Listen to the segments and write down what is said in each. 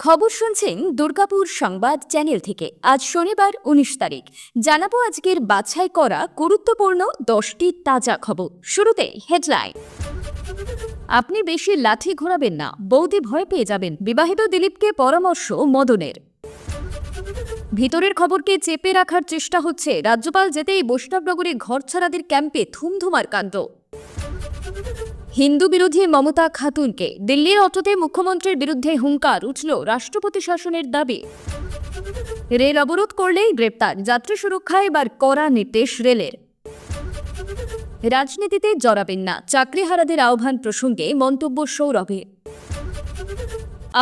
খবর শুনছেন দুর্গাপুর সংবাদ চ্যানেল থেকে। আজ শনিবার 19 তারিখ। জানাবো আজকের বাছাই করা গুরুত্বপূর্ণ 10টি তাজা খবর। শুরুতে হেডলাইন। আপনি বেশি লাঠি ঘোরাবেন না, বৌদি ভয় পেয়ে যাবেন, বিবাহিত দিলীপকে পরামর্শ মদনের। ভিতরের খবরকে চেপে রাখার চেষ্টা হচ্ছে, রাজ্যপাল যেতেই বৈষ্ণবনগরে ঘরছাড়াদের ক্যাম্পে থুমথুমার কাণ্ড। হিন্দু বিরোধী মমতা খাতুনকে দিল্লির অটোতে মুখ্যমন্ত্রীর বিরুদ্ধে হুঙ্কার, উঠল রাষ্ট্রপতি শাসনের দাবি। রেল অবরোধ করলেই গ্রেপ্তার, যাত্রী সুরক্ষায় এবার কড়া নির্দেশ রেলের। রাজনীতিতে জড়াবেন না, চাকরিহারাদের আহ্বান প্রসঙ্গে মন্তব্য সৌরভের।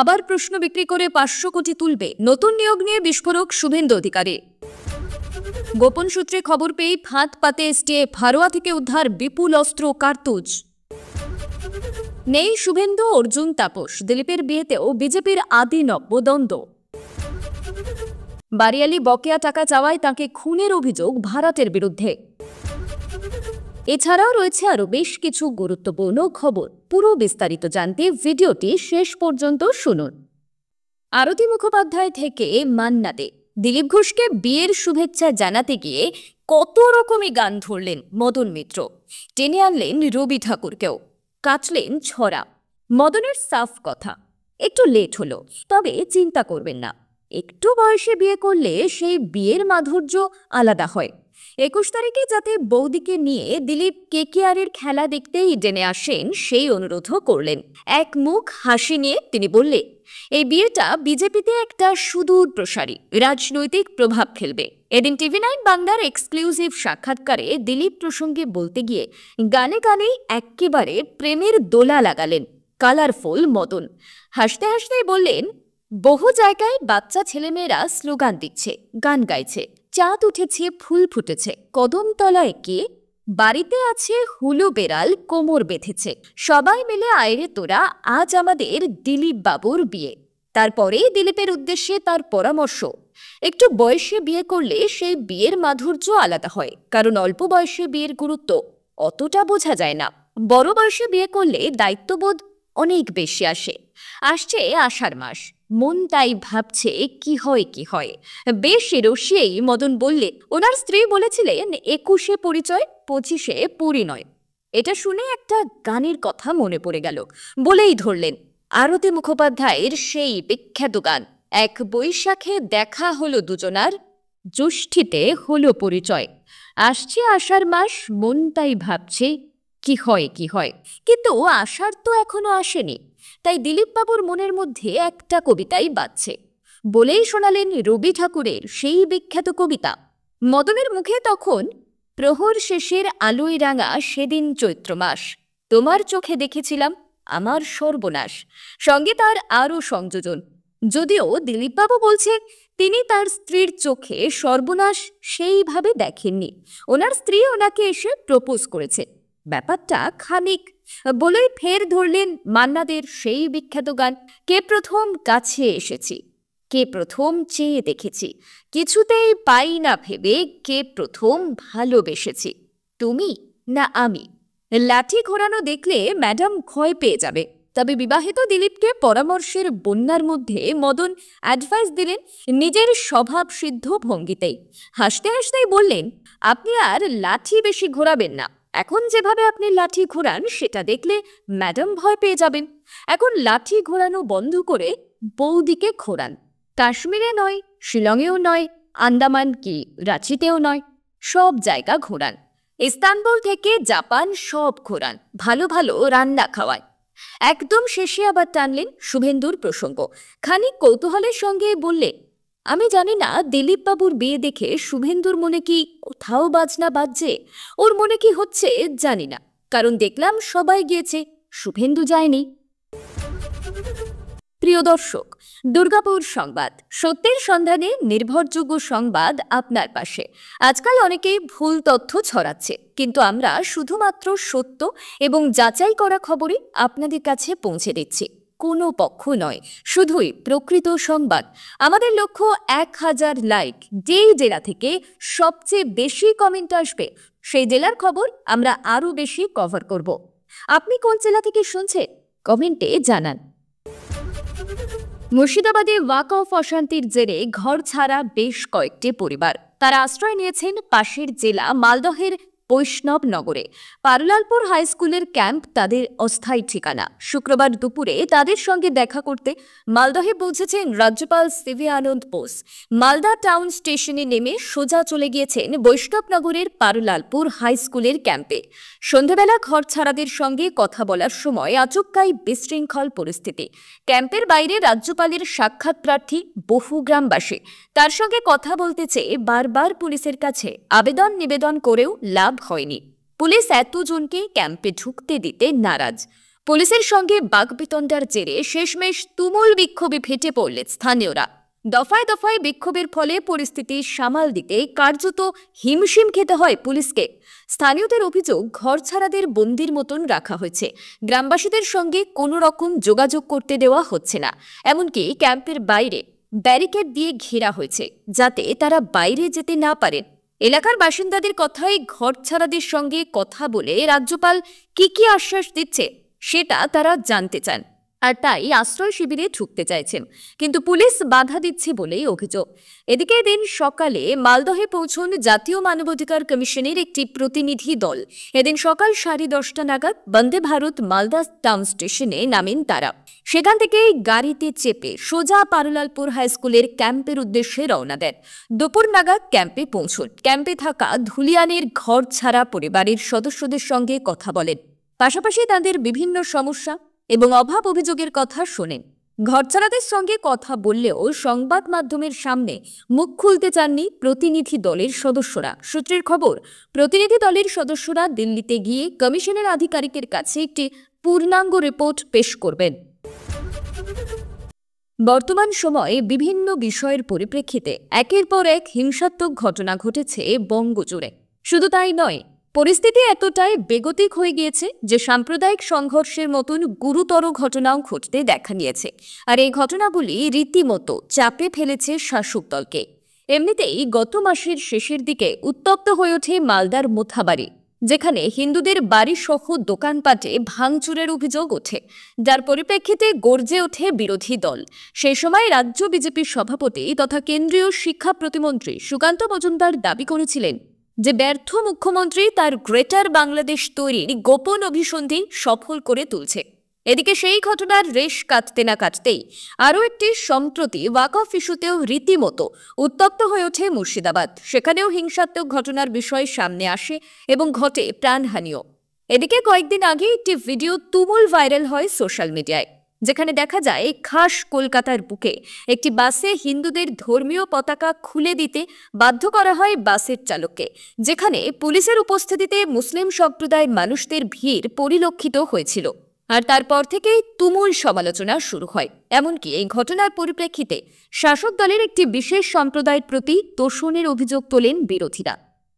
আবার প্রশ্ন বিক্রি করে 500 কোটি তুলবে, নতুন নিয়োগ নিয়ে বিস্ফোরক শুভেন্দু অধিকারী। গোপন সূত্রে খবর পেয়ে ফাঁদ পাতে এসটিএফ, হারোয়া থেকে উদ্ধার বিপুল অস্ত্র কার্তুজ। নেই শুভেন্দু অর্জুন তাপস, দিলীপের বিয়েতেও বিজেপির আদি নব্যদ্বন্দ্ব। বারিয়ালি বকেয়া টাকা চাওয়ায় তাকে খুনের অভিযোগ ভাড়াটের বিরুদ্ধে। এছাড়াও রয়েছে আরও বেশ কিছু গুরুত্বপূর্ণ খবর। পুরো বিস্তারিত জানতে ভিডিওটি শেষ পর্যন্ত শুনুন। আরতি মুখোপাধ্যায় থেকে মান্না দে, দিলীপ ঘোষকে বিয়ের শুভেচ্ছা জানাতে গিয়ে কত রকমই গান ধরলেন মদন মিত্র, টেনে আনলেন রবি ঠাকুরকেও, কাটলেন ছড়া। মদনের সাফ কথা, একটু লেট হলো, তবে চিন্তা করবেন না, একটু বয়সে বিয়ে করলে সেই বিয়ের মাধুর্য আলাদা হয়। 21 তারিখে যাতে বৌদিকে নিয়ে দিলীপ কেকেআরের খেলা দেখতেই ডেনে আসেন, সেই অনুরোধও করলেন। এক মুখ হাসি নিয়ে তিনি বললেন, এই বিয়েটা বিজেপিতে একটা সুদূর প্রসারী রাজনৈতিক প্রভাব ফেলবে। এদিন TV9 বাংলার এক্সক্লুসিভ সাক্ষাৎকারে দিলীপ প্রসঙ্গে বলতে গিয়ে গানে গানেই একেবারে প্রেমের দোলা লাগালেন কালারফুল মদন। হাসতে হাসতেই বললেন, বহু জায়গায় বাচ্চা ছেলেমেয়েরা স্লোগান দিচ্ছে, গান গাইছে, চাঁদ উঠেছে, ফুল ফুটেছে, কদমতলায় কে, বাড়িতে আছে হুলো বেড়াল, কোমর বেঁধেছে, সবাই মিলে আয়রে তোরা, আজ আমাদের দিলীপ বাবুর বিয়ে। তারপরেই দিলীপের উদ্দেশ্যে তার পরামর্শ, একটু বয়সে বিয়ে করলে সেই বিয়ের মাধুর্য আলাদা হয়, কারণ অল্প বয়সে বিয়ের গুরুত্ব অতটা বোঝা যায় না। বড় বয়সে বিয়ে করলে দায়িত্ববোধ অনেক বেশি আসে। আসছে আষাঢ় মাস, মন তাই ভাবছে কি হয় কি হয়। বেশ রসিয়েই মদন বললে, ওনার স্ত্রী বলেছিলেন 21-এ পরিচয়, 25-এ পরিণয়। এটা শুনে একটা গানের কথা মনে পড়ে গেল, বলেই ধরলেন আরতি মুখোপাধ্যায়ের সেই বিখ্যাত গান, এক বৈশাখে দেখা হলো দুজনার, জ্যৈষ্ঠীতে হলো পরিচয়, আসছে আষাঢ় মাস, মন তাই ভাবছে কি হয় কি হয়। কিন্তু আষাঢ় তো এখনো আসেনি, তাই দিলীপ বাবুর মনের মধ্যে একটা কবিতাই বাজছে। বলেই শোনালেন রবি ঠাকুরের সেই বিখ্যাত কবিতা। মদনের মুখে তখন, প্রহর শেষের আলোয় রাঙা সেদিন চৈত্র মাস, তোমার চোখে দেখেছিলাম আমার সর্বনাশ। সঙ্গে তার আরও সংযোজন, যদিও দিলীপবাবু বলছেন তিনি তার স্ত্রীর চোখে সর্বনাশ সেইভাবে দেখেননি, ওনার স্ত্রী ওনাকে এসে প্রপোজ করেছে। ব্যাপারটা খানিক বলেই ফের ধরলেন মান্নাদের সেই বিখ্যাত গান, কে প্রথম কাছে এসেছি, কে প্রথম চেয়ে দেখেছি, কিছুতেই পাই না ভেবে, কে প্রথম ভালোবেসেছি, তুমি না আমি। লাঠি ঘোরানো দেখলে ম্যাডাম ভয় পেয়ে যাবে। তবে বিবাহিত দিলীপকে পরামর্শের বন্যার মধ্যে মদন অ্যাডভাইস দিলেন নিজের স্বভাব সিদ্ধ ভঙ্গিতেই। হাসতে হাসতেই বললেন, আপনি আর লাঠি বেশি ঘোরাবেন না, এখন যেভাবে আপনি লাঠি ঘোরান সেটা দেখলে ম্যাডাম ভয় পেয়ে যাবেন। এখন লাঠি ঘোরানো বন্ধ করে বৌদিকে ঘোরান। কাশ্মীরে নয়, শিলংয়েও নয়, আন্দামান কি রাঁচিতেও নয়, সব জায়গা ঘোরান। ইস্তানবুল থেকে জাপান সব ঘোরান, ভালো ভালো রান্না খাওয়ায়। একদম শেষে আবার টানলেন শুভেন্দুর প্রসঙ্গ, খানিক কৌতূহলের সঙ্গে বললে, আমি জানি না দিলীপ বাবুর বিয়ে দেখে শুভেন্দুর মনে কি কোথাও বাজনা বাজছে, ওর মনে কি হচ্ছে জানি না, কারণ দেখলাম সবাই গিয়েছে, শুভেন্দু যায়নি। প্রিয় দর্শক, দুর্গাপুর সংবাদ, সত্যের সন্ধানে নির্ভরযোগ্য সংবাদ আপনার পাশে। আজকাল অনেকেই ভুল তথ্য ছড়াচ্ছে, কিন্তু আমরা শুধুমাত্র সত্য এবং যাচাই করা খবরই আপনাদের কাছে পৌঁছে দিচ্ছি, কোনো পক্ষ নয়, শুধুই প্রকৃত সংবাদ। আমাদের লক্ষ্য 1000 লাইক। যেই জেলা থেকে সবচেয়ে বেশি কমেন্ট আসবে সেই জেলার খবর আমরা আরও বেশি কভার করব। আপনি কোন জেলা থেকে শুনছেন কমেন্টে জানান। মুর্শিদাবাদে ওয়াকফ অশান্তির জেরে ঘর ছাড়া বেশ কয়েকটি পরিবার। তারা আশ্রয় নিয়েছেন পাশের জেলা মালদহের বৈষ্ণবনগরে। পারুলালপুর হাই স্কুলের ক্যাম্প তাদের অস্থায়ী ঠিকানা। শুক্রবার দুপুরে তাদের সঙ্গে দেখা করতে মালদহে পৌঁছেছেন রাজ্যপাল সিভি আনন্দ বোস। মালদা টাউন স্টেশনে নেমে সোজা চলে গিয়েছেন বৈষ্ণবনগরের পারুলালপুর হাই স্কুলের ক্যাম্পে। সন্ধ্যাবেলা ঘর ছাড়াদের সঙ্গে কথা বলার সময় আচমকাই বিশৃঙ্খল পরিস্থিতি। ক্যাম্পের বাইরে রাজ্যপালের সাক্ষাৎ প্রার্থী বহু গ্রামবাসী। তার সঙ্গে কথা বলতে চেয়ে বারবার পুলিশের কাছে আবেদন নিবেদন করেও লাভ হয়নি। পুলিশ এতজনকে ক্যাম্পে ঢুকতে দিতে নারাজ। পুলিশের সঙ্গে বাকবিতণ্ডার জেরে শেষমেশ তুমুল বিক্ষোভে ফেটে পড়লেন স্থানীয়রা। দফায় দফায় বিক্ষোভের ফলে পরিস্থিতি সামাল দিতে কার্যত হিমশিম খেতে হয় পুলিশকে। স্থানীয়দের অভিযোগ, ঘরছাড়াদের বন্দির মতন রাখা হয়েছে। গ্রামবাসীদের সঙ্গে কোনো রকম যোগাযোগ করতে দেওয়া হচ্ছে না। এমনকি ক্যাম্পের বাইরে ব্যারিকেড দিয়ে ঘেরা হয়েছে, যাতে তারা বাইরে যেতে না পারেন। এলাকার বাসিন্দাদের কথায় ঘরছাড়াদের সঙ্গে কথা বলে রাজ্যপাল কি আশ্বাস দিচ্ছে সেটা তারা জানতে চান, আর তাই আশ্রয় শিবিরে ঢুকতে চাইছেন, কিন্তু পুলিশ বাধা দিচ্ছে বলেই অভিযোগ। এদিকে দিন সকালে মালদহে পৌঁছন জাতীয় মানবাধিকার কমিশনের একটি প্রতিনিধি দল। এদিন সকাল 10:30 নাগাদ বন্দে ভারত মালদা টাউন স্টেশনে নামেন তারা। সেখান থেকে গাড়িতে চেপে সোজা পারুলালপুর হাই স্কুলের ক্যাম্পের উদ্দেশ্যে রওনা দেন। দুপুর নাগাদ ক্যাম্পে পৌঁছন। ক্যাম্পে থাকা ধুলিয়ানের ঘর ছাড়া পরিবারের সদস্যদের সঙ্গে কথা বলেন, পাশাপাশি তাদের বিভিন্ন সমস্যা এবং অভাব অভিযোগের কথা শোনেন। ঘরছাড়াদের সঙ্গে কথা বললেও সংবাদ মাধ্যমের সামনে মুখ খুলতে চাননি প্রতিনিধি দলের সদস্যরা। সূত্রের খবর, প্রতিনিধি দলের সদস্যরা দিল্লিতে গিয়ে কমিশনের আধিকারিকের কাছে একটি পূর্ণাঙ্গ রিপোর্ট পেশ করবেন। বর্তমান সময়ে বিভিন্ন বিষয়ের পরিপ্রেক্ষিতে একের পর এক হিংসাত্মক ঘটনা ঘটেছে বঙ্গজুড়ে। শুধু তাই নয়, পরিস্থিতি এতটাই বেগতিক হয়ে গিয়েছে যে সাম্প্রদায়িক সংঘর্ষের মতন গুরুতর ঘটনাও ঘটতে দেখা নিয়েছে। আর এই ঘটনাগুলি রীতিমতো চাপে ফেলেছে শাসক দলকে। এমনিতেই গত মাসের শেষের দিকে উত্তপ্ত হয়ে ওঠে মালদার মোথাবাড়ি, যেখানে হিন্দুদের বাড়িসহ দোকানপাটে ভাঙচুরের অভিযোগ ওঠে, যার পরিপ্রেক্ষিতে গর্জে ওঠে বিরোধী দল। সেই সময় রাজ্য বিজেপির সভাপতি তথা কেন্দ্রীয় শিক্ষা প্রতিমন্ত্রী সুকান্ত মজুমদার দাবি করেছিলেন যে ব্যর্থ মুখ্যমন্ত্রী তার গ্রেটার বাংলাদেশ তৈরির গোপন অভিসন্ধি সফল করে তুলছে। এদিকে সেই ঘটনার রেশ কাটতে না কাটতেই আরও একটি সম্প্রতি ওয়াকফ ইস্যুতেও রীতিমতো উত্তপ্ত হয়ে ওঠে মুর্শিদাবাদ। সেখানেও হিংসাত্মক ঘটনার বিষয় সামনে আসে এবং ঘটে প্রাণহানিও। এদিকে কয়েকদিন আগে একটি ভিডিও তুমুল ভাইরাল হয় সোশ্যাল মিডিয়ায়, যেখানে দেখা যায় খাস কলকাতার বুকে একটি বাসে হিন্দুদের ধর্মীয় পতাকা খুলে দিতে বাধ্য করা হয় বাসের চালককে, যেখানে পুলিশের উপস্থিতিতে মুসলিম সম্প্রদায়ের মানুষদের ভিড় পরিলক্ষিত হয়েছিল। আর তারপর থেকেই তুমুল সমালোচনা শুরু হয়। এমনকি এই ঘটনার পরিপ্রেক্ষিতে শাসক দলের একটি বিশেষ সম্প্রদায়ের প্রতি তোষণের অভিযোগ তোলেন বিরোধীরা।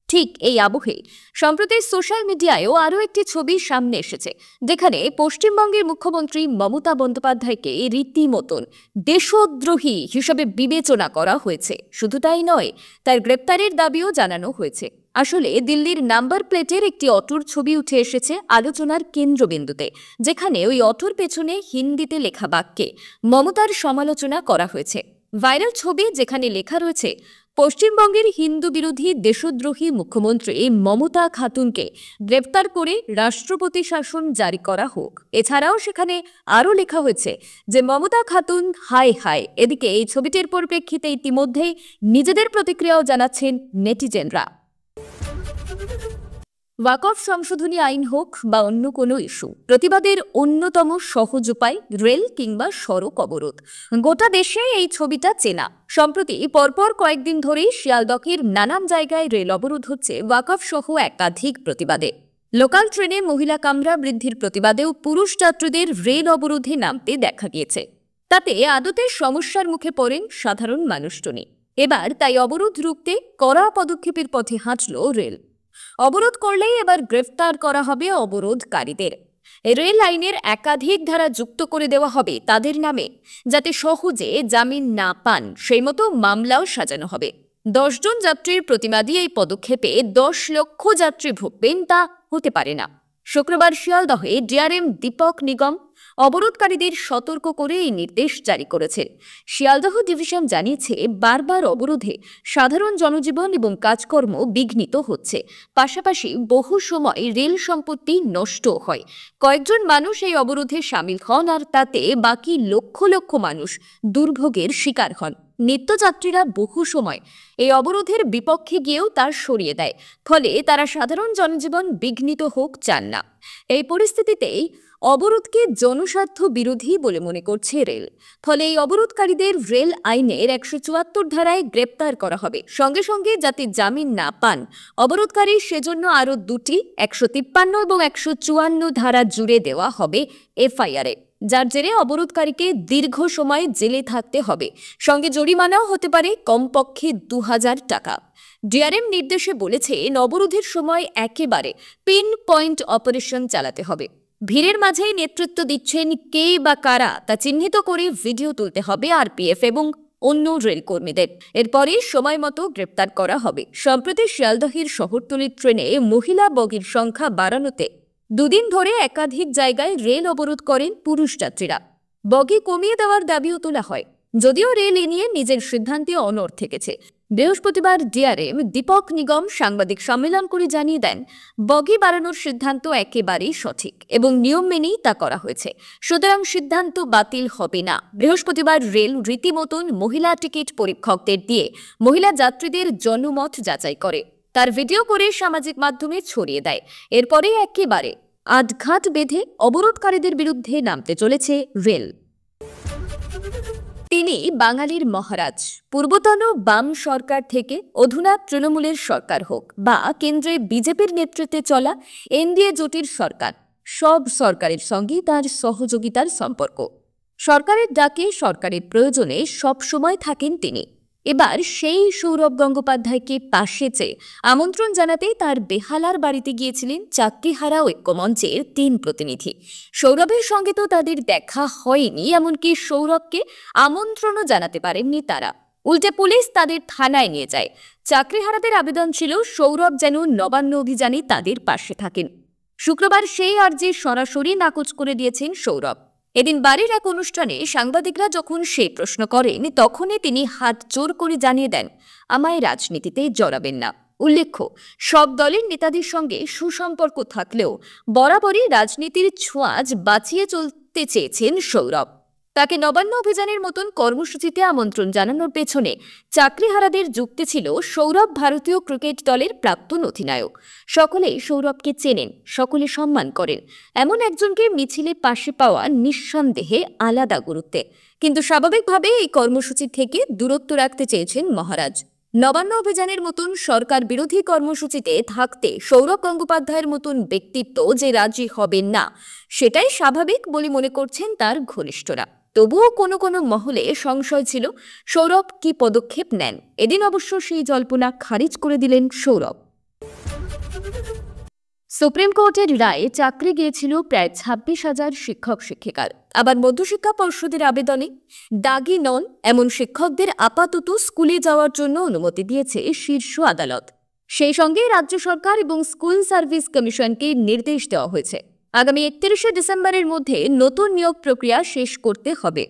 ঠিক এই আবহে সম্প্রতি সোশ্যাল মিডিয়ায়ও আরও একটি ছবি সামনে এসেছে, যেখানে পশ্চিমবঙ্গের মুখ্যমন্ত্রী মমতা বন্দ্যোপাধ্যায়কে রীতিমতন দেশদ্রোহী হিসেবে বিবেচনা করা হয়েছে। শুধু তাই নয়, তার গ্রেপ্তারের দাবিও জানানো হয়েছে। আসলে দিল্লির নাম্বার প্লেটের একটি অটোর ছবি উঠে এসেছে আলোচনার কেন্দ্রবিন্দুতে, যেখানে ওই অটোর পেছনে হিন্দিতে লেখা বাক্যে মমতার সমালোচনা করা হয়েছে। ভাইরাল ছবি যেখানে লেখা রয়েছে, পশ্চিমবঙ্গের হিন্দু বিরোধী দেশদ্রোহী মুখ্যমন্ত্রী মমতা খাতুনকে গ্রেপ্তার করে রাষ্ট্রপতি শাসন জারি করা হোক। এছাড়াও সেখানে আরও লেখা হয়েছে যে মমতা খাতুন হায় হায়। এদিকে এই ছবিটির পরিপ্রেক্ষিতে ইতিমধ্যেই নিজেদের প্রতিক্রিয়াও জানাচ্ছেন নেটিজেনরা। ওয়াকফ সংশোধনী আইন হোক বা অন্য কোনো ইস্যু, প্রতিবাদের অন্যতম সহজ উপায় রেল কিংবা সড়ক অবরোধ। গোটা দেশে এই ছবিটা চেনা। সম্প্রতি পরপর কয়েকদিন ধরেই শিয়ালদহের নানান জায়গায় রেল অবরোধ হচ্ছে ওয়াকফ সহ একাধিক প্রতিবাদে। লোকাল ট্রেনে মহিলা কামরা বৃদ্ধির প্রতিবাদেও পুরুষ যাত্রীদের রেল অবরোধে নামতে দেখা গিয়েছে। তাতে আদতে সমস্যার মুখে পড়েন সাধারণ মানুষজনই। এবার তাই অবরোধ রুখতে কড়া পদক্ষেপের পথে হাঁটল রেল। অবরোধ করলেই এবার গ্রেফতার করা হবে অবরোধকারীদের। রেল আইনের একাধিক ধারা যুক্ত করে দেওয়া হবে তাদের নামে, যাতে সহজে জামিন না পান সেই মতো মামলাও সাজানো হবে। 10 জন যাত্রীর প্রতিবাদী এই পদক্ষেপে 10 লক্ষ যাত্রী ভুগবেন তা হতে পারে না। শুক্রবার শিয়ালদহে ডিআরএম দীপক নিগম অবরোধকারীদের সতর্ক করে এই নির্দেশ জারি করেছে। শিয়ালদহ ডিভিশন জানিয়েছে, বারবার অবরোধে সাধারণ জনজীবন এবং কাজকর্ম বিঘ্নিত হচ্ছে। পাশাপাশি বহু সময় রেল সম্পত্তি নষ্ট হয়। কয়েকজন মানুষ এই অবরোধে সামিল হন, আর তাতে বাকি লক্ষ লক্ষ মানুষ দুর্ভোগের শিকার হন। নিত্যযাত্রীরা বহু সময় এই অবরোধের বিপক্ষে গিয়েও তা সরিয়ে দেয়, ফলে তারা সাধারণ জনজীবন বিঘ্নিত হোক চান না। এই পরিস্থিতিতেই অবরোধকে জনস্বার্থ বিরোধী বলে মনে করছে রেল। ফলে এই অবরোধকারীদের রেল আইনের 174 ধারায় গ্রেপ্তার করা হবে। সঙ্গে সঙ্গে যাতে জামিন না পান অবরোধকারী, সেজন্য আরও দুটি 153 এবং 154 ধারা জুড়ে দেওয়া হবে এফআইআরে, যার জেরে অবরোধকারীকে দীর্ঘ সময় জেলে থাকতে হবে। সঙ্গে জরিমানাও হতে পারে কমপক্ষে 2000 টাকা। ডিআরএম নির্দেশে বলেছে, অবরোধের সময় একেবারে পিন পয়েন্ট অপারেশন চালাতে হবে। ভিড়ের মাঝে নেতৃত্ব দিচ্ছেন কে বা কারা তা চিহ্নিত করে ভিডিও তুলতে হবে আরপিএফ এবং অন্য রেল কর্মীদের। এরপরে সময় মতো গ্রেপ্তার করা হবে। সম্প্রতি শিয়ালদহের শহরতলির ট্রেনে মহিলা বগির সংখ্যা বাড়ানোতে দুদিন ধরে একাধিক জায়গায় রেল অবরোধ করেন পুরুষ যাত্রীরা। বগি কমিয়ে দেওয়ার দাবিও তোলা হয়, যদিও রেল এ নিয়ে নিজের সিদ্ধান্তে অনড় থেকেছে। বৃহস্পতিবার ডিআরএম দীপক নিগম সাংবাদিক সম্মেলন করে জানিয়ে দেন, বগি বাড়ানোর সিদ্ধান্ত একেবারেই সঠিক এবং নিয়ম মেনেই তা করা হয়েছে, সুতরাং সিদ্ধান্ত বাতিল হবে না। বৃহস্পতিবার রেল রীতিমতন মহিলা টিকিট পরীক্ষকদের দিয়ে মহিলা যাত্রীদের জনমত যাচাই করে, তার ভিডিও করে সামাজিক মাধ্যমে ছড়িয়ে দেয়। এরপরে একেবারে আটঘাট বেঁধে অবরোধকারীদের বিরুদ্ধে নামতে চলেছে রেল। তিনি বাঙালির মহারাজ। পূর্বতন বাম সরকার থেকে অধুনা তৃণমূলের সরকার হোক বা কেন্দ্রে বিজেপির নেতৃত্বে চলা এনডিএ জোটের সরকার, সব সরকারের সঙ্গে তার সহযোগিতার সম্পর্ক। সরকারের ডাকে, সরকারের প্রয়োজনে সব সময় থাকেন তিনি। এবার সেই সৌরভ গঙ্গোপাধ্যায়কে পাশে চেয়ে আমন্ত্রণ জানাতেই তার বেহালার বাড়িতে গিয়েছিলেন চাকরিহারা ঐক্যমঞ্চের 3 প্রতিনিধি। সৌরভের সঙ্গে তো তাদের দেখা হয়নি, এমনকি সৌরভকে আমন্ত্রণও জানাতে পারেননি তারা। উল্টে পুলিশ তাদের থানায় নিয়ে যায়। চাকরিহারাদের আবেদন ছিল সৌরভ যেন নবান্ন অভিযানে তাদের পাশে থাকেন। শুক্রবার সেই আর্জি সরাসরি নাকচ করে দিয়েছেন সৌরভ। এদিন বাড়ির এক অনুষ্ঠানে সাংবাদিকরা যখন সেই প্রশ্ন করেন, তখনই তিনি হাত জোর করে জানিয়ে দেন, আমায় রাজনীতিতে জড়াবেন না। উল্লেখ্য, সব দলের নেতাদের সঙ্গে সুসম্পর্ক থাকলেও বরাবরই রাজনীতির ছোঁয়াচ বাঁচিয়ে চলতে চেয়েছেন সৌরভ। তাকে নবান্ন অভিযানের মতন কর্মসূচিতে আমন্ত্রণ জানানোর পেছনে চাকরিহারাদের যুক্তি ছিল, সৌরভ ভারতীয় ক্রিকেট দলের প্রাক্তন অধিনায়ক। সকলেই সৌরভকে চেনেন, সকলে সম্মান করেন। এমন একজনকে মিছিলে পাশে পাওয়া নিঃসন্দেহে আলাদা গুরুত্বে। কিন্তু স্বাভাবিকভাবে এই কর্মসূচি থেকে দূরত্ব রাখতে চেয়েছেন মহারাজ। নবান্ন অভিযানের মতন সরকার বিরোধী কর্মসূচিতে থাকতে সৌরভ গঙ্গোপাধ্যায়ের মতন ব্যক্তিত্ব যে রাজি হবেন না, সেটাই স্বাভাবিক বলে মনে করছেন তার ঘনিষ্ঠরা। তবুও কোনো কোনো মহলে সংশয় ছিল সৌরভ কি পদক্ষেপ নেন। এদিন অবশ্য সেই জল্পনা খারিজ করে দিলেন সৌরভ। সুপ্রিম কোর্টের রায়ে চাকরি গিয়েছিল প্রায় 26,000 শিক্ষক শিক্ষিকার। আবার মধ্যশিক্ষা পর্ষদের আবেদনে দাগি নন এমন শিক্ষকদের আপাতত স্কুলে যাওয়ার জন্য অনুমতি দিয়েছে শীর্ষ আদালত। সেই সঙ্গে রাজ্য সরকার এবং স্কুল সার্ভিস কমিশনকে নির্দেশ দেওয়া হয়েছে, আগামী 31শে ডিসেম্বরের মধ্যে নতুন নিয়োগ প্রক্রিয়া শেষ করতে হবে।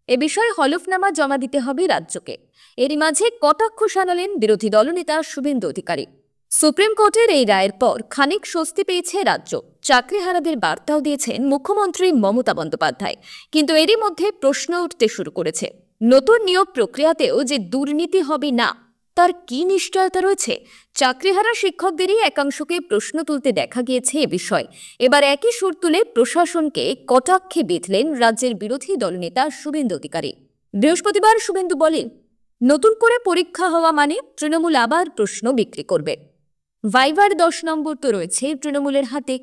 এ বিষয়ে হলফনামা জমা দিতে হবে রাজ্যকে। এরই মাঝে কটাক্ষ শানালেন বিরোধী দলনেতা শুভেন্দু অধিকারী। সুপ্রিম কোর্টের এই রায়ের পর খানিক স্বস্তি পেয়েছে রাজ্য। চাকরিহারাদের বার্তাও দিয়েছেন মুখ্যমন্ত্রী মমতা বন্দ্যোপাধ্যায়। কিন্তু এরই মধ্যে প্রশ্ন উঠতে শুরু করেছে, নতুন নিয়োগ প্রক্রিয়াতেও যে দুর্নীতি হবে না, তার কি নিশ্চয়তা রয়েছে? চাকরিহারা শিক্ষকদেরই একাংশকে প্রশ্ন তুলতে দেখা গিয়েছে এ বিষয়। এবার একই সুর তুলে প্রশাসনকে কটাক্ষে বিঁধলেন রাজ্যের বিরোধী দলনেতা শুভেন্দু অধিকারী। বৃহস্পতিবার শুভেন্দু বলেন, নতুন করে পরীক্ষা হওয়া মানে তৃণমূল আবার প্রশ্ন বিক্রি করবে। ভাইবার 10 নম্বর তো রয়েছে তৃণমূলের হাতে।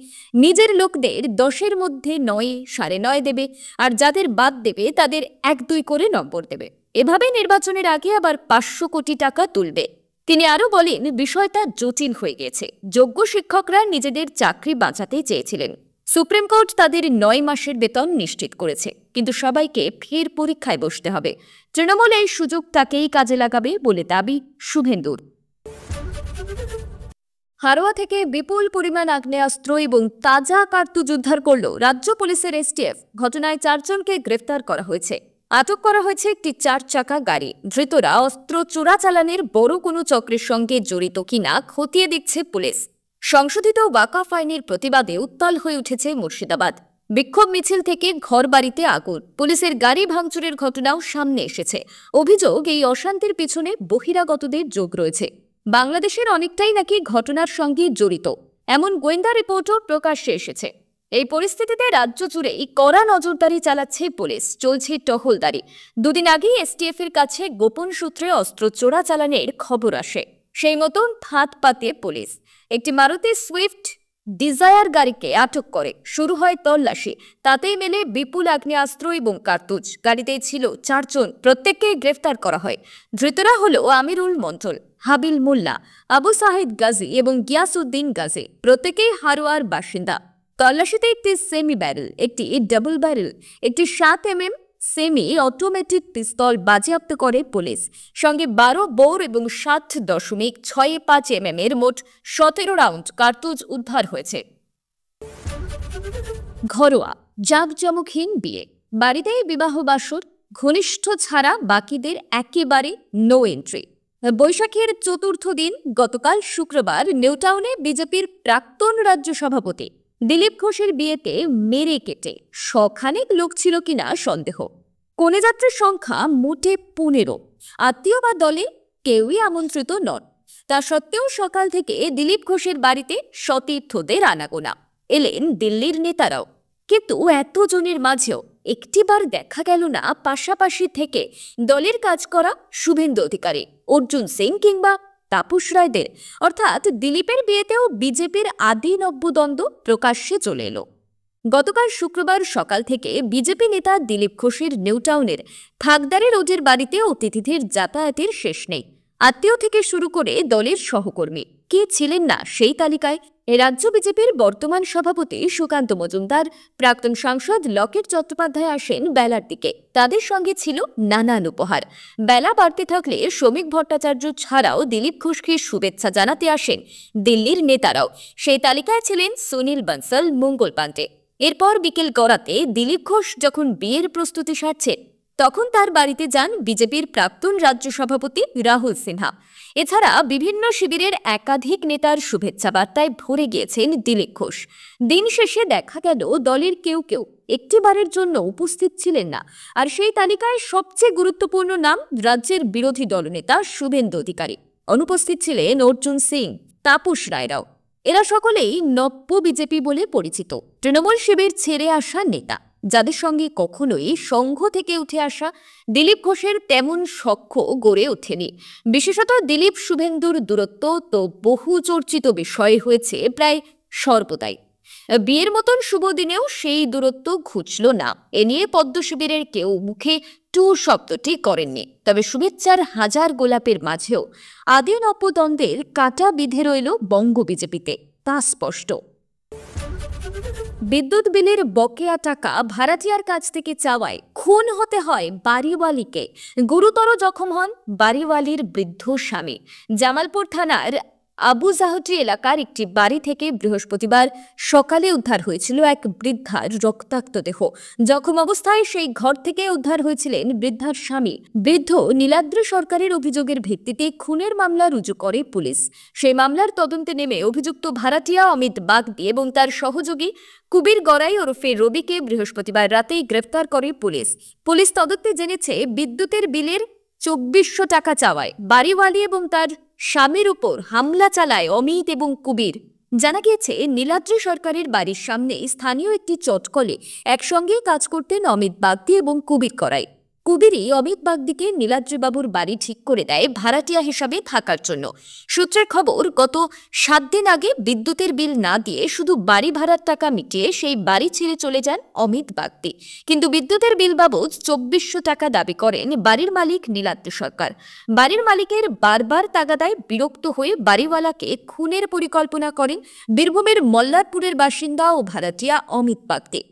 নিজের লোকদের 10-এর মধ্যে 9, 9.5 দেবে, আর যাদের বাদ দেবে তাদের 1-2 করে নম্বর দেবে। এভাবে নির্বাচনের আগে আবার 500 কোটি টাকা তুলবে। তিনি আরও বলেন, বিষয়টা জটিল হয়ে গেছে। যোগ্য শিক্ষকরা নিজেদের চাকরি বাঁচাতে চেয়েছিলেন। সুপ্রিম কোর্ট তাদের 9 মাসের বেতন নিশ্চিত করেছে, কিন্তু সবাইকে ফের পরীক্ষায় বসতে হবে। তৃণমূল এই সুযোগটাকেই কাজে লাগাবে বলে দাবি শুভেন্দুর। হারোয়া থেকে বিপুল পরিমাণ আগ্নেয়াস্ত্র এবং তাজা কার্তুজ উদ্ধার করল রাজ্য পুলিশের এসটিএফ। ঘটনায় 4 জনকে গ্রেফতার করা হয়েছে। আটক করা হয়েছে একটি 4 চাকা গাড়ি। ধৃতরা অস্ত্র চোরাচালানের বড় কোনো চক্রের সঙ্গে জড়িত কিনা খতিয়ে দেখছে পুলিশ। সংশোধিত ওয়াকফ আইনের প্রতিবাদে উত্তাল হয়ে উঠেছে মুর্শিদাবাদ। বিক্ষোভ মিছিল থেকে ঘরবাড়িতে আগুন, পুলিশের গাড়ি ভাঙচুরের ঘটনাও সামনে এসেছে। অভিযোগ, এই অশান্তির পিছনে বহিরাগতদের যোগ রয়েছে। বাংলাদেশের অনেকটাই নাকি ঘটনার সঙ্গে জড়িত, এমন গোয়েন্দা রিপোর্টও প্রকাশ্যে এসেছে। এই পরিস্থিতিতে রাজ্য জুড়েই কড়া নজরদারি চালাচ্ছে পুলিশ, চলছে টহলদারি। দুদিন আগেই এসটিএফ এর কাছে গোপন সূত্রে অস্ত্র চোরাচালানের খবর আসে। সেই মতন ফাঁদ পাতে পুলিশ একটি মারুতি সুইফট ডিজায়ার গাড়িকে আটক করে। শুরু হয় তল্লাশি, তাতেই মেলে বিপুল আগ্নেয়াস্ত্র এবং কার্তুজ। গাড়িতে ছিল 4 জন, প্রত্যেককে গ্রেফতার করা হয়। ধৃতরা হলো আমিরুল মন্ডল, হাবিল মোল্লা, আবু সাহিদ গাজী এবং গিয়াসউদ্দিন গাজী। প্রত্যেকেই হারোয়ার বাসিন্দা। তল্লাশিতে একটি সেমি ব্যারেল, একটি ডাবল ব্যারেল, একটি 7mm সেমি অটোমেটিক পিস্তল বাজেয়াপ্ত করে পুলিশ। সঙ্গে 12 বোর এবং 7.65mm এর মোট 17 রাউন্ড কার্তুজ উদ্ধার হয়েছে। ঘরোয়া জাঁকজমকহীন বিয়ে, বাড়িতেই বিবাহ বাসর, ঘনিষ্ঠ ছাড়া বাকিদের একেবারে নো এন্ট্রি। বৈশাখের 4র্থ দিন গতকাল শুক্রবার নিউটাউনে বিজেপির প্রাক্তন রাজ্য সভাপতি দিলীপ ঘোষের বিয়েতে মেরে কেটে শখানেক লোক ছিল কিনা সন্দেহ। কনেযাত্রীর সংখ্যা মোটে 15। আত্মীয় বা দলে কেউই আমন্ত্রিত নন। তা সত্ত্বেও সকাল থেকে দিলীপ ঘোষের বাড়িতে সতীর্থদের আনাগোনা। এলেন দিল্লির নেতারাও, কিন্তু এতজনের মাঝেও একটিবার দেখা গেল না পাশাপাশি থেকে দলের কাজ করা শুভেন্দু অধিকারী, অর্জুন সিং কিংবা তাপস রায়দের। অর্থাৎ দিলীপের বিয়েতেও বিজেপির আদি নব্যদ্বন্দ্ব প্রকাশ্যে চলে এলো। গতকাল শুক্রবার সকাল থেকে বিজেপি নেতা দিলীপ ঘোষের নিউটাউনের থাকদারি রোডের বাড়িতে অতিথিদের যাতায়াতের শেষ নেই। আত্মীয় থেকে শুরু করে দলের সহকর্মী কে ছিলেন না সেই তালিকায়? রাজ্য বিজেপির বর্তমান সভাপতি সুকান্ত মজুমদার, প্রাক্তন সাংসদ লকেট চট্টোপাধ্যায় আসেন বেলার দিকে। তাদের সঙ্গে ছিল নানান উপহার। বেলা বাড়তে থাকলে শ্রমিক ভট্টাচার্য ছাড়াও দিলীপ ঘোষকে শুভেচ্ছা জানাতে আসেন দিল্লির নেতারাও। সেই তালিকায় ছিলেন সুনীল বনসল, মঙ্গল পাণ্ডে। এরপর বিকেল গড়াতে দিলীপ ঘোষ যখন বিয়ের প্রস্তুতি সারছেন, তখন তার বাড়িতে যান বিজেপির প্রাক্তন রাজ্য সভাপতি রাহুল সিনহা। এছাড়া বিভিন্ন শিবিরের একাধিক নেতার শুভেচ্ছা বার্তায় ভরে গিয়েছেন দিলীপ ঘোষ। দিন শেষে দেখা গেল দলের কেউ কেউ একটিবারের জন্য উপস্থিত ছিলেন না। আর সেই তালিকায় সবচেয়ে গুরুত্বপূর্ণ নাম রাজ্যের বিরোধী দলনেতা শুভেন্দু অধিকারী। অনুপস্থিত ছিলেন অর্জুন সিং, তাপস রায়রাও। এরা সকলেই নব্য বিজেপি বলে পরিচিত তৃণমূল শিবির ছেড়ে আসা নেতা, যাদের সঙ্গে কখনোই সংঘ থেকে উঠে আসা দিলীপ ঘোষের তেমন সখ্য গড়ে ওঠেনি। বিশেষত দিলীপ শুভেন্দুর দূরত্ব তো বহু চর্চিত বিষয় হয়েছে প্রায় সর্বদাই। বিয়ের মতন শুভ দিনেও সেই দূরত্ব ঘুচল না। এ নিয়ে পদ্ম শিবিরের কেউ মুখে টু শব্দটি করেননি। তবে শুভেচ্ছার হাজার গোলাপের মাঝেও আদি নব্যদ্বন্দ্বের কাটা বিধে রইল বঙ্গ বিজেপিতে, তা স্পষ্ট। বিদ্যুৎ বিলের বকেয়া টাকা ভাড়াটিয়ার কাছ থেকে চাওয়ায় খুন হতে হয় বাড়িওয়ালিকে। গুরুতর জখম হন বাড়িওয়ালির বৃদ্ধ স্বামী। জামালপুর থানার আবুজাহটি এলাকার একটি বাড়ি থেকে বৃহস্পতিবার সকালে উদ্ধার হয়েছিল এক বৃদ্ধার রক্তাক্ত দেহ। জখম অবস্থায় সেই ঘর থেকে উদ্ধার হয়েছিলেন বৃদ্ধার স্বামী। বৃদ্ধ নীলাদ্রি সরকারের অভিযোগের ভিত্তিতে খুনের মামলা রুজু করে পুলিশ। সেই মামলার তদন্তে নেমে অভিযুক্ত ভাড়াটিয়া অমিত বাগদি এবং তার সহযোগী কুবির গড়াই ওরফে রবিকে বৃহস্পতিবার রাতেই গ্রেফতার করে পুলিশ। পুলিশ তদন্তে জেনেছে, বিদ্যুতের বিলের 2400 টাকা চাওয়ায় বাড়িওয়ালি এবং তার স্বামীর উপর হামলা চালায় অমিত এবং কুবির। জানা গিয়েছে, নীলাদ্রি সরকারের বাড়ির সামনে স্থানীয় একটি চটকলে একসঙ্গে কাজ করতেন অমিত বাগদি এবং কুবির গড়াই। কুবিরই অমিত বাগদিকে নীলাদ্রিবাবুর বাড়ি ঠিক করে দেয় ভাড়াটিয়া হিসাবে থাকার জন্য। সূত্রের খবর, গত 7 দিন আগে বিদ্যুতের বিল না দিয়ে শুধু বাড়ি ভাড়ার টাকা মিটিয়ে সেই বাড়ি ছেড়ে চলে যান অমিত বাগদি। কিন্তু বিদ্যুতের বিল বাবদ 2400 টাকা দাবি করেন বাড়ির মালিক নীলাদ্রি সরকার। বাড়ির মালিকের বারবার তাগাদায় বিরক্ত হয়ে বাড়িওয়ালাকে খুনের পরিকল্পনা করেন বীরভূমের মল্লারপুরের বাসিন্দা ও ভাড়াটিয়া অমিত বাগদি।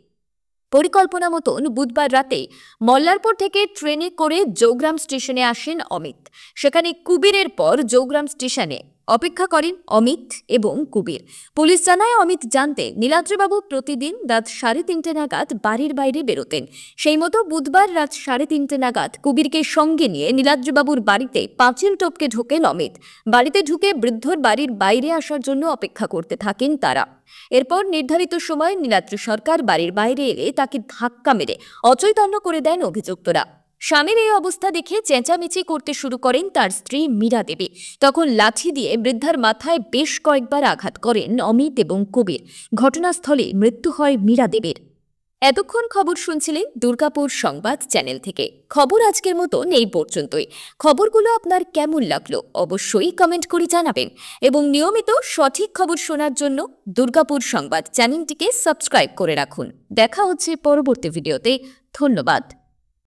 পরিকল্পনা মতন বুধবার রাতে মল্লারপুর থেকে ট্রেনে করে জৌগ্রাম স্টেশনে আসেন অমিত। সেখানে কুবিরের পর জৌগ্রাম স্টেশনে অপেক্ষা করেন অমিত এবং কুবির। পুলিশ জানায় অমিত জানতে নীলাদ্রিবাবু প্রতিদিন রাত 3:30 নাগাদ বাড়ির বাইরে বেরোতেন। সেই মতো বুধবার রাত 3:30 নাগাদ কুবিরকে সঙ্গে নিয়ে নীলাদ্রিবাবুর বাড়িতে পাঁচিল টপকে ঢোকেন অমিত। বাড়িতে ঢুকে বৃদ্ধর বাড়ির বাইরে আসার জন্য অপেক্ষা করতে থাকেন তারা। এরপর নির্ধারিত সময় নীলাদ্রি সরকার বাড়ির বাইরে এলে তাকে ধাক্কা মেরে অচৈতন্য করে দেন অভিযুক্তরা। স্বামীর এই অবস্থা দেখে চেঁচামেচি করতে শুরু করেন তার স্ত্রী মীরা দেবী। তখন লাঠি দিয়ে বৃদ্ধার মাথায় বেশ কয়েকবার আঘাত করেন অমিত এবং কবির। ঘটনাস্থলে মৃত্যু হয় মীরা দেবীর। এতক্ষণ খবর শুনছিলেন দুর্গাপুর সংবাদ চ্যানেল থেকে। খবর আজকের মতো এই পর্যন্তই। খবরগুলো আপনার কেমন লাগলো অবশ্যই কমেন্ট করে জানাবেন এবং নিয়মিত সঠিক খবর শোনার জন্য দুর্গাপুর সংবাদ চ্যানেলটিকে সাবস্ক্রাইব করে রাখুন। দেখা হচ্ছে পরবর্তী ভিডিওতে। ধন্যবাদ।